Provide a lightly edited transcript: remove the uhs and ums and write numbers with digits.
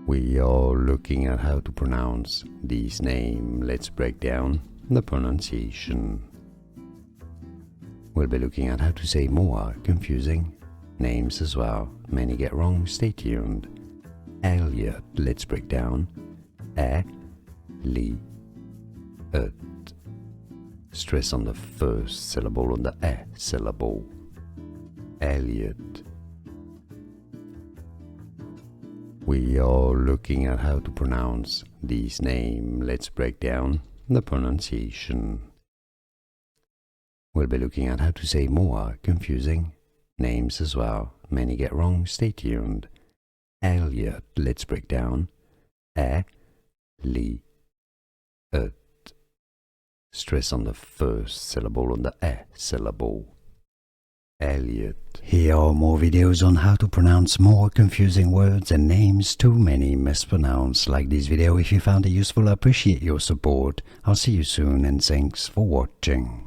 We are looking at how to pronounce these names. Let's break down the pronunciation. We'll be looking at how to say more confusing names as well. Many get wrong, stay tuned. Elliot, let's break down. E-li-et. Stress on the first syllable on the E syllable. Elliot. We are looking at how to pronounce these names. Let's break down the pronunciation. We'll be looking at how to say more confusing names as well. Many get wrong, stay tuned. Elliot, let's break down. E-li-et. Stress on the first syllable on the E syllable. Elliot. Here are more videos on how to pronounce more confusing words and names too many mispronounced. Like this video if you found it useful. I appreciate your support. I'll see you soon and thanks for watching.